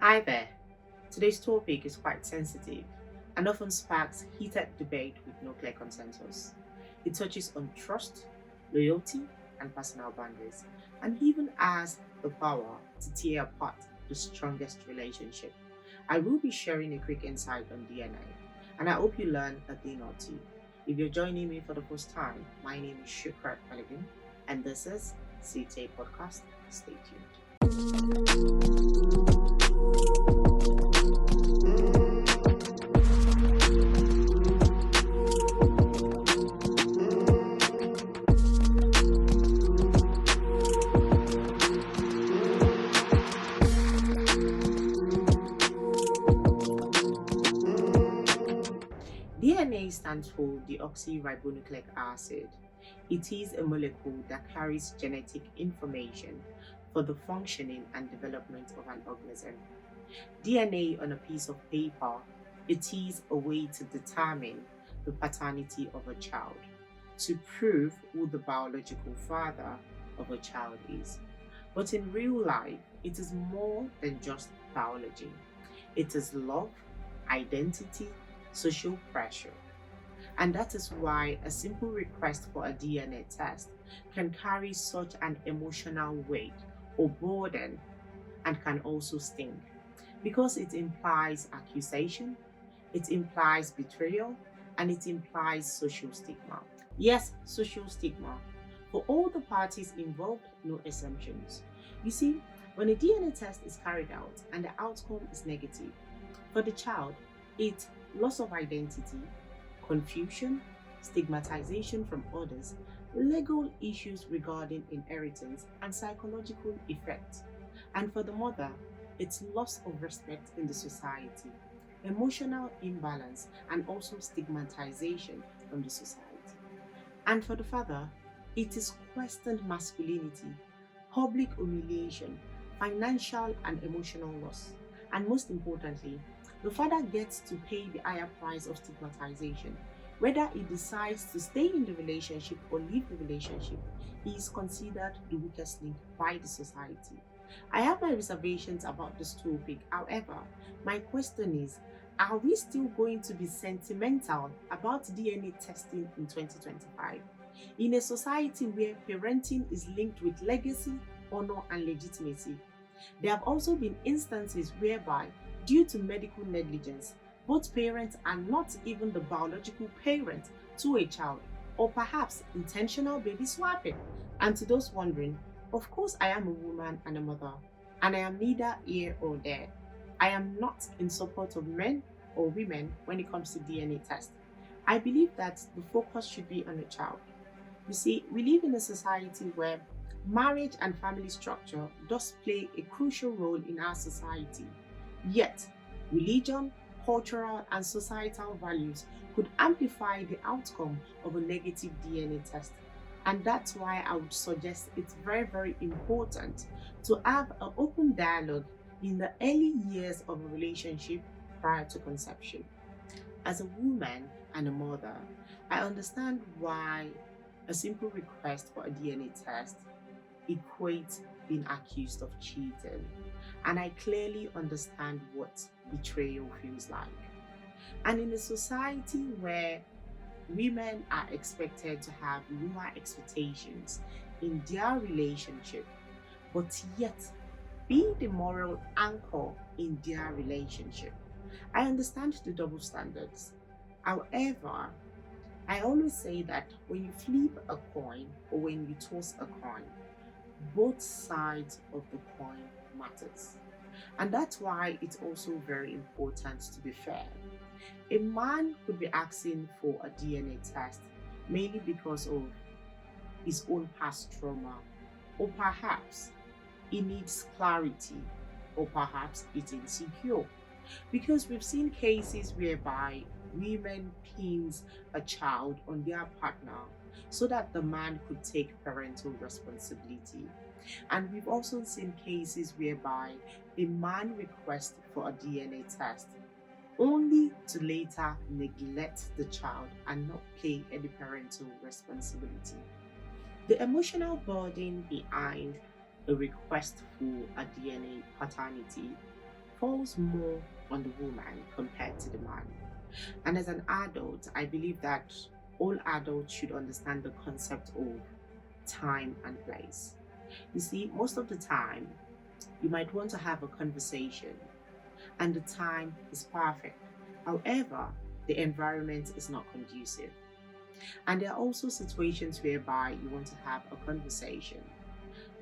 Hi there. Today's topic is quite sensitive and often sparks heated debate with no clear consensus. It touches on trust, loyalty, and personal boundaries, and even has the power to tear apart the strongest relationship. I will be sharing a quick insight on DNA, and I hope you learn a thing or two. If you're joining me for the first time, my name is Shukrat Elegant, and this is CTA Podcast. Stay tuned. DNA stands for deoxyribonucleic acid. It is a molecule that carries genetic information for the functioning and development of an organism. DNA on a piece of paper, it is a way to determine the paternity of a child, to prove who the biological father of a child is. But in real life, it is more than just biology. It is love, identity, social pressure. And that is why a simple request for a DNA test can carry such an emotional weight or burden and can also sting because it implies accusation, it implies betrayal, and it implies social stigma. Yes, social stigma. For all the parties involved, no exemptions. You see, when a DNA test is carried out and the outcome is negative, for the child, it's loss of identity, confusion, stigmatization from others, legal issues regarding inheritance, and psychological effects. And for the mother, it's loss of respect in the society, emotional imbalance, and also stigmatization from the society. And for the father, it is questioned masculinity, public humiliation, financial and emotional loss. And most importantly, the father gets to pay the higher price of stigmatization. Whether he decides to stay in the relationship or leave the relationship, he is considered the weakest link by the society. I have my reservations about this topic. However, my question is, are we still going to be sentimental about DNA testing in 2025? In a society where parenting is linked with legacy, honor, and legitimacy, there have also been instances whereby, due to medical negligence, both parents are not even the biological parent to a child, or perhaps intentional baby swapping. And to those wondering, of course, I am a woman and a mother, and I am neither here or there. I am not in support of men or women when it comes to DNA test. I believe that the focus should be on the child. You see, we live in a society where marriage and family structure does play a crucial role in our society. Yet, religion, cultural, and societal values could amplify the outcome of a negative DNA test. And that's why I would suggest it's very, very important to have an open dialogue in the early years of a relationship prior to conception. As a woman and a mother, I understand why a simple request for a DNA test equates being accused of cheating, and I clearly understand what betrayal feels like. And in a society where women are expected to have lower expectations in their relationship, but yet be the moral anchor in their relationship, I understand the double standards. However, I always say that when you flip a coin or when you toss a coin, both sides of the coin matters. And that's why it's also very important to be fair. A man could be asking for a DNA test mainly because of his own past trauma, or perhaps he needs clarity, or perhaps it's insecure. Because we've seen cases whereby women pins a child on their partner so that the man could take parental responsibility. And we've also seen cases whereby a man requests for a DNA test only to later neglect the child and not pay any parental responsibility. The emotional burden behind a request for a DNA paternity falls more on the woman compared to the man. And as an adult, I believe that all adults should understand the concept of time and place. You see, most of the time, you might want to have a conversation and the time is perfect. However, the environment is not conducive. And there are also situations whereby you want to have a conversation.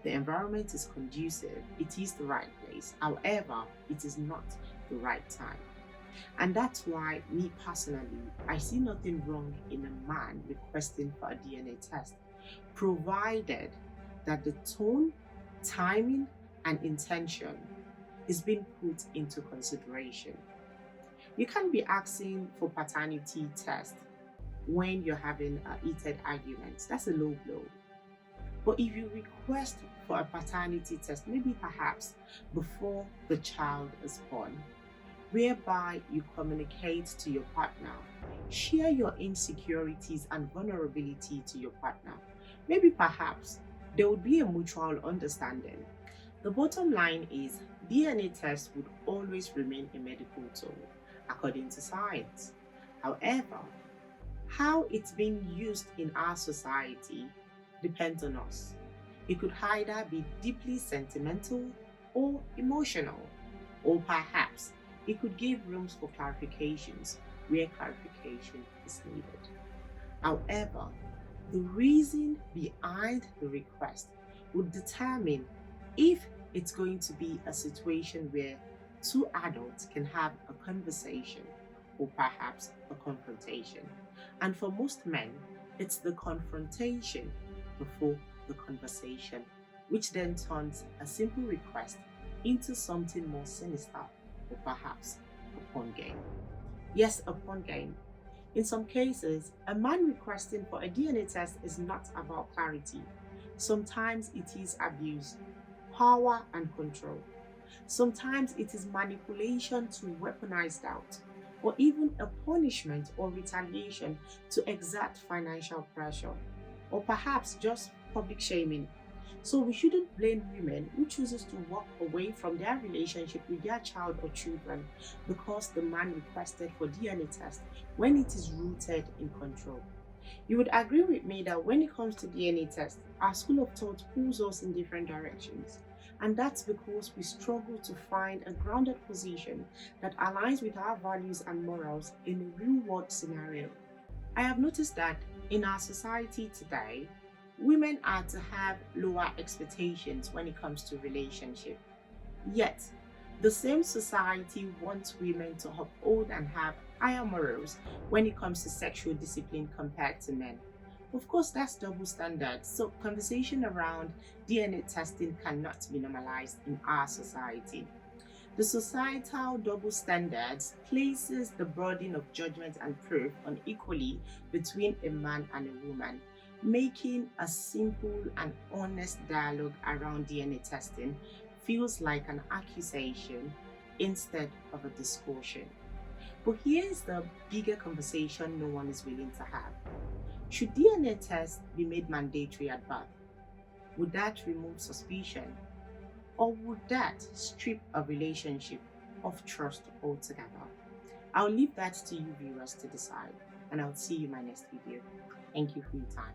The environment is conducive, it is the right place. However, it is not the right time. And that's why, me personally, I see nothing wrong in a man requesting for a DNA test, provided that the tone, timing, and intention is being put into consideration. You can't be asking for paternity test when you're having a heated argument. That's a low blow. But if you request for a paternity test, maybe perhaps before the child is born, whereby you communicate to your partner, share your insecurities and vulnerability to your partner, maybe perhaps there would be a mutual understanding. The bottom line is DNA tests would always remain a medical tool, according to science. However, how it's being used in our society depends on us. It could either be deeply sentimental or emotional, or perhaps it could give rooms for clarifications where clarification is needed. However, the reason behind the request would determine if it's going to be a situation where two adults can have a conversation or perhaps a confrontation. And for most men, it's the confrontation before the conversation, which then turns a simple request into something more sinister or perhaps a pawn game. Yes, a pawn game. In some cases, a man requesting for a DNA test is not about clarity. Sometimes it is abuse, power, and control. Sometimes it is manipulation to weaponize doubt, or even a punishment or retaliation to exert financial pressure, or perhaps just public shaming. So we shouldn't blame women who chooses to walk away from their relationship with their child or children because the man requested for DNA test when it is rooted in control. You would agree with me that when it comes to DNA test, our school of thought pulls us in different directions. And that's because we struggle to find a grounded position that aligns with our values and morals in a real world scenario. I have noticed that in our society today, women are to have lower expectations when it comes to relationship. Yet, the same society wants women to uphold and have higher morals when it comes to sexual discipline compared to men. Of course, that's double standard. So, conversation around DNA testing cannot be normalized in our society. The societal double standards places the burden of judgment and proof unequally between a man and a woman, making a simple and honest dialogue around DNA testing feels like an accusation instead of a discussion. But here's the bigger conversation no one is willing to have. Should DNA tests be made mandatory at birth? Would that remove suspicion? Or would that strip a relationship of trust altogether? I'll leave that to you viewers to decide, and I'll see you in my next video. Thank you for your time.